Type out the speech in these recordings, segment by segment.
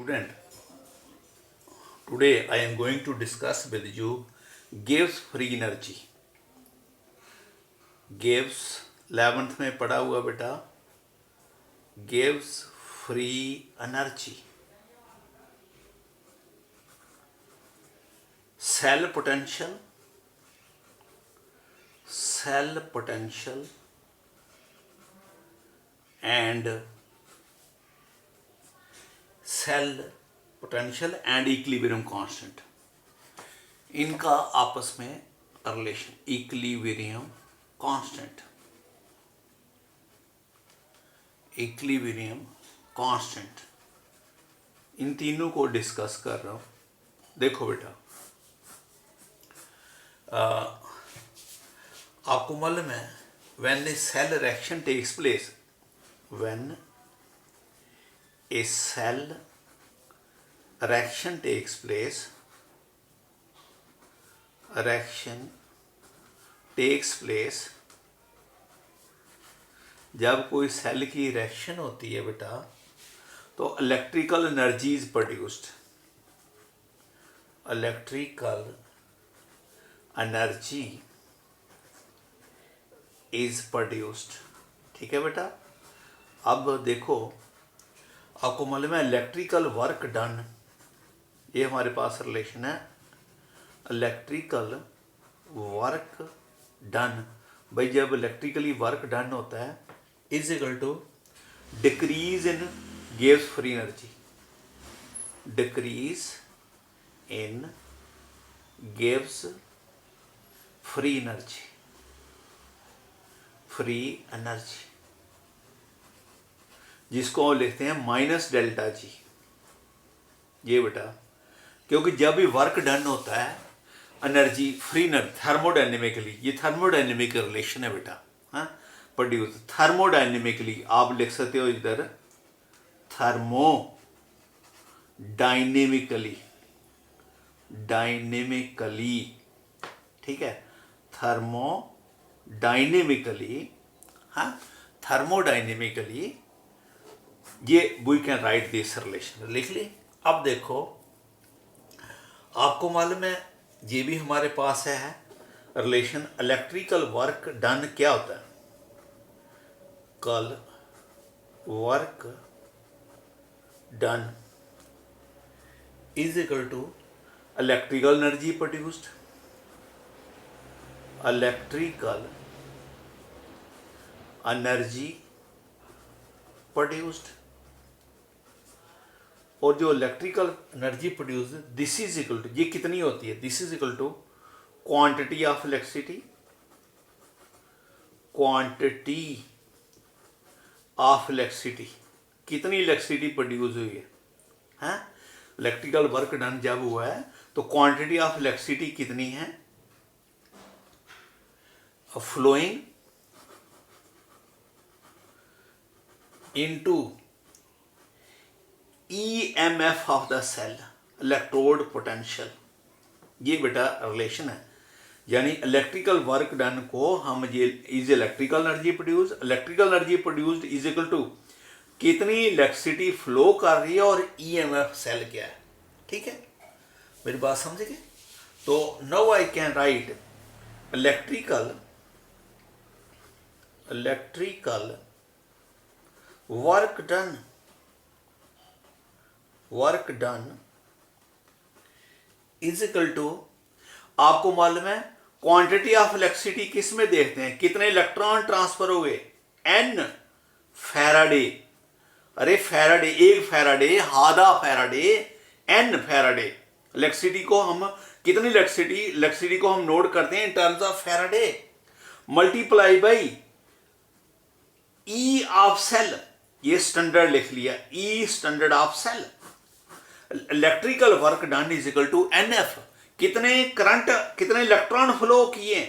student, today I am going to discuss with you Gibbs free energy. Gibbs 11th में पढ़ा हुआ बेटा, Gibbs free energy. Cell potential and equilibrium constant, इनका आपस में relation, equilibrium constant, इन तीनों को डिस्कस कर रहा हूं. देखो बेटा, आपको मालूम है when a cell reaction takes place, when a cell reaction takes place, जब कोई सेल की रिएक्शन होती है बेटा, तो electrical energy is produced. Electrical energy is produced. ठीक है बेटा. अब देखो, आपको मालूम है इलेक्ट्रिकल वर्क डन, ये हमारे पास रिलेशन है. इलेक्ट्रिकल वर्क डन, भाई जब इलेक्ट्रिकली वर्क डन होता है is equal to decrease in Gibbs free energy. Decrease in Gibbs free energy, जिसको हम लिखते हैं माइनस डेल्टा जी. ये बेटा, क्योंकि जब भी वर्क डन होता है एनर्जी फ्री एनर्जी थर्मोडाइनमिकली, ये थर्मोडाइनमिक रिलेशन है बेटा. हाँ, प्रोड्यूस थर्मोडाइनमिकली, आप लिख सकते हो इधर डायनेमिकली. ठीक है, थर्मोडाइनमिकली ये we can write this relation. लिख ली. अब देखो, आपको मालूम है ये भी हमारे पास है रिलेशन. इलेक्ट्रिकल वर्क डन क्या होता है? कल work done is equal to electrical energy produced. Electrical energy produced, और जो electrical energy produce, this is equal to, ये कितनी होती है? This is equal to quantity of electricity, कितनी इलेक्ट्रिसिटी प्रोड्यूस हुई है. हैं, इलेक्ट्रिकल वर्क डन जब हुआ है तो क्वांटिटी ऑफ इलेक्ट्रिसिटी कितनी है? Flowing into EMF of the cell, electrode potential. ये बेटा रिलेशन है. यानी इलेक्ट्रिकल वर्क डन को हम ये is electrical energy produced is equal to कितनी इलेक्ट्रिसिटी फ्लो कर रही है और EMF सेल क्या है. ठीक है, मेरी बात समझ गए? तो now I can write electrical work done is equal to, आपको मालूम है क्वांटिटी ऑफ इलेक्ट्रिसिटी किस में देखते हैं? कितने इलेक्ट्रॉन ट्रांसफर हो गए? N Faraday. अरे फैराडे, एक फैराडे, आधा फैराडे, N फैराडे. इलेक्ट्रिसिटी को हम कितनी इलेक्ट्रिसिटी को हम नोट करते हैं in terms of Faraday, multiply by E of cell. ये स्टैंडर्ड लिख लिया, E standard of cell. Electrical work done is equal to NF, कितने करंट, कितने इलेक्ट्रॉन फ्लो किए.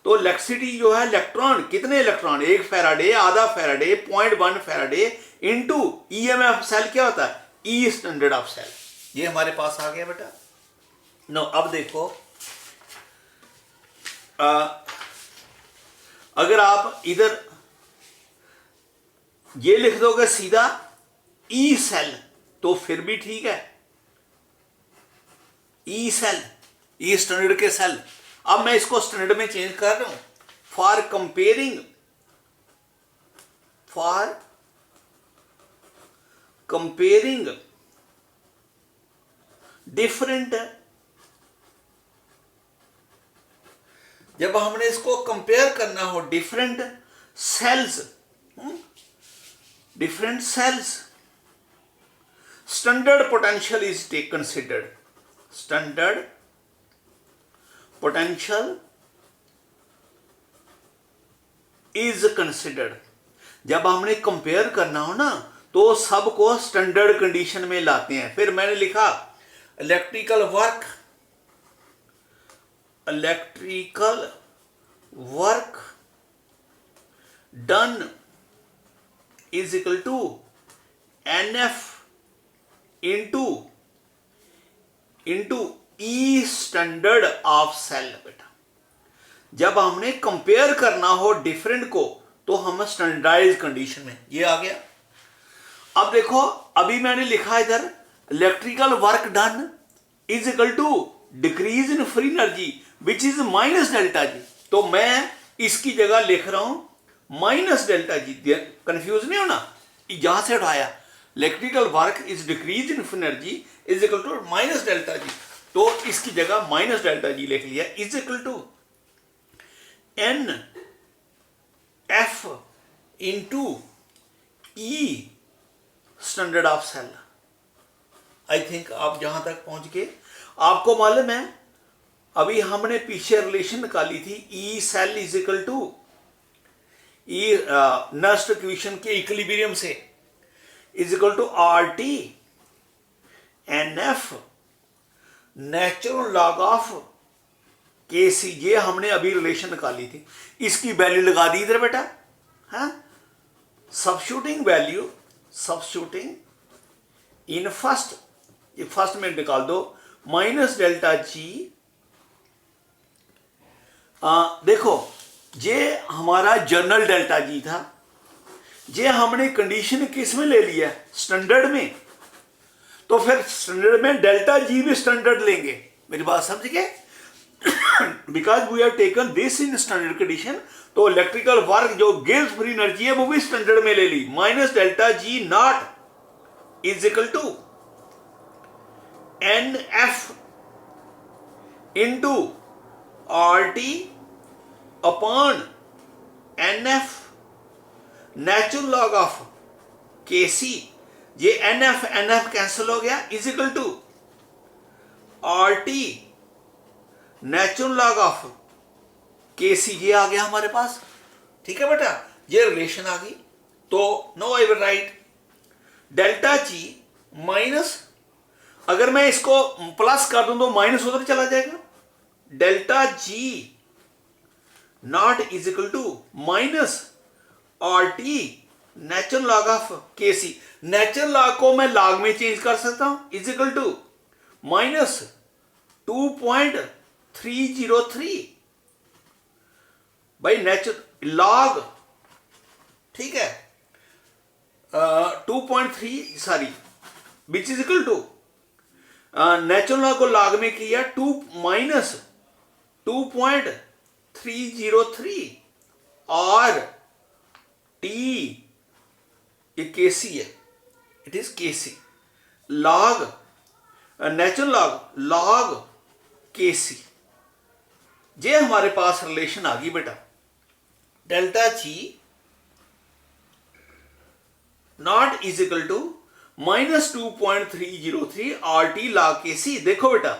तो इलेक्ट्रिसिटी जो है, इलेक्ट्रॉन, कितने इलेक्ट्रॉन? एक फैराडे, आधा Faraday, 0.1 Faraday into EMF cell क्या होता है? E standard of cell. ये हमारे पास आ गया बेटा. नो, अब देखो, अगर आप इधर ये लिख दोगे सीधा ई सेल, तो फिर भी ठीक है। ई सेल, ई स्टैंडर्ड के सेल। अब मैं इसको स्टैंडर्ड में चेंज कर रहा हूं। फॉर कंपेयरिंग डिफरेंट, जब हमने इसको कंपेयर करना हो different cells, standard potential is take considered. Standard potential is considered. जब हमने कंपेयर करना हो ना तो सबको स्टैंडर्ड कंडीशन में लाते हैं। फिर मैंने लिखा electrical work done is equal to NF into E standard of cell. बेटा जब हमने कंपेयर करना हो डिफरेंट को तो हम स्टैंडर्डाइज कंडीशन में, ये आ गया। अब देखो अभी मैंने लिखा इधर electrical work done is equal to decrease in free energy which is minus delta G. तो मैं इसकी जगह लिख रहा हूं माइनस डेल्टा जी। कंफ्यूज नहीं होना, यहां से उठाया electrical work is decrease in free energy is equal to minus delta G, तो इसकी जगह माइनस डेल्टा जी लिख लिया। Is equal to NF into E standard of cell. I think आप जहां तक पहुंच गए। आपको मालूम है अभी हमने पीछे रिलेशन निकाली थी E cell is equal to E Nernst equation के इक्विलिब्रियम से is equal to RT NF natural log of KC। ये हमने अभी रिलेशन निकाली थी, इसकी वैल्यू लगा दी इधर बेटा। हाँ, सब्स्टिट्यूटिंग इन फर्स्ट, ये फर्स्ट में निकाल दो माइनस डेल्टा जी। देखो ये हमारा जनरल डेल्टा जी था, ये हमने कंडीशन किस में ले लिया, स्टैंडर्ड में। तो फिर स्टैंडर्ड में डेल्टा जी भी स्टैंडर्ड लेंगे। मेरी बात समझ गए? Because we have taken this in standard condition, तो इलेक्ट्रिकल वर्क जो गिव्स फ्री एनर्जी है वो भी स्टैंडर्ड में ले ली। Minus delta G not is equal to NF into RT upon NF natural log of KC। ये NF कैंसिल हो गया, is equal to RT natural log of KC। ये आ गया हमारे पास। ठीक है बेटा, ये रिलेशन आ गई। तो now I will write delta G minus, अगर मैं इसको प्लस कर दूं तो माइनस उधर चला जाएगा। Delta G not is equal to minus RT natural log of KC। Natural log को मैं लॉग में चेंज कर सकता हूं, इज इक्वल टू माइनस 2.303 भाई नेचुरल लॉग। ठीक है, 2.3 sorry which is equal to natural log को लॉग में किया 2 माइनस 2.303 और T ये KC है, it is KC log natural log KC। ये हमारे पास रिलेशन आ गई बेटा। Delta G not is equal to minus 2.303 RT log KC। देखो बेटा,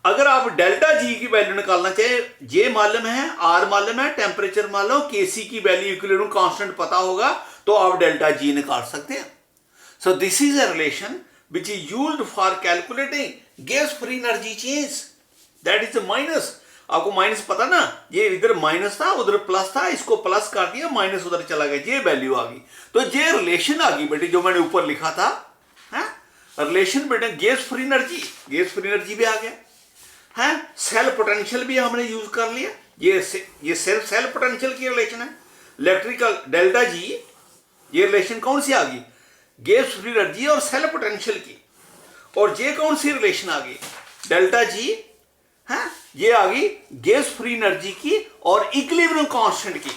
अगर आप डेल्टा जी की वैल्यू निकालना चाहे, जे मालूम है, आर मालूम है, टेम्परेचर मालूम, KC की वैल्यू इक्विलिब्रियम कांस्टेंट पता होगा, तो आप डेल्टा जी निकाल सकते हैं। So this is a relation which is used for calculating gas free energy change, that is minus. आपको माइनस पता ना, ये इधर माइनस था उधर प्लस था, इसको प्लस कर दिया, माइनस उधर चला गया, ये वैल्यू आ गई। तो ये रिलेशन आ गई बेटे, जो मैंने ऊपर लिखा था रिलेशन बेटे, गैस फ्री एनर्जी भी आ गया है। सेल पोटेंशियल भी हमने यूज कर लिया, ये सिर्फ सेल पोटेंशियल की रिलेशन है। इलेक्ट्रिकल डेल्टा जी, ये रिलेशन कौन सी आ गई, गैस फ्री एनर्जी और सेल पोटेंशियल की। और ये कौन सी रिलेशन आ गई, डेल्टा जी है, ये आ गई गैस फ्री एनर्जी की और इक्विलिब्रियम कांस्टेंट की।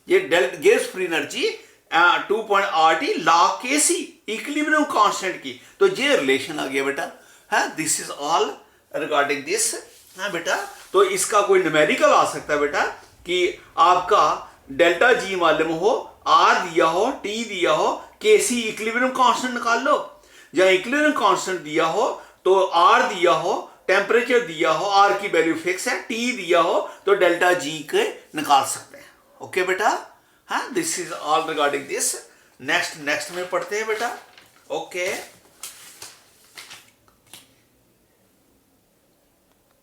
ये gas free energy 2.RT log Kc equilibrium constant की। तो ये रिलेशन आ गया बेटा है, this is all regarding this है बेटा। तो इसका कोई न्यूमेरिकल आ सकता है बेटा कि आपका डेल्टा जी मालूम हो, आर दिया हो, टी दिया हो, केसी इक्विलिब्रियम कांस्टेंट निकाल लो, या इक्विलिब्रियम कांस्टेंट दिया हो तो आर दिया हो, टेम्परेचर दिया हो, आर की वैल्यू फिक्स है, टी दिया हो तो डेल्टा जी के निकाल सकते हैं। ओके बेटा, हाँ, this is all regarding this. Next में पढ़ते हैं बेटा। ओके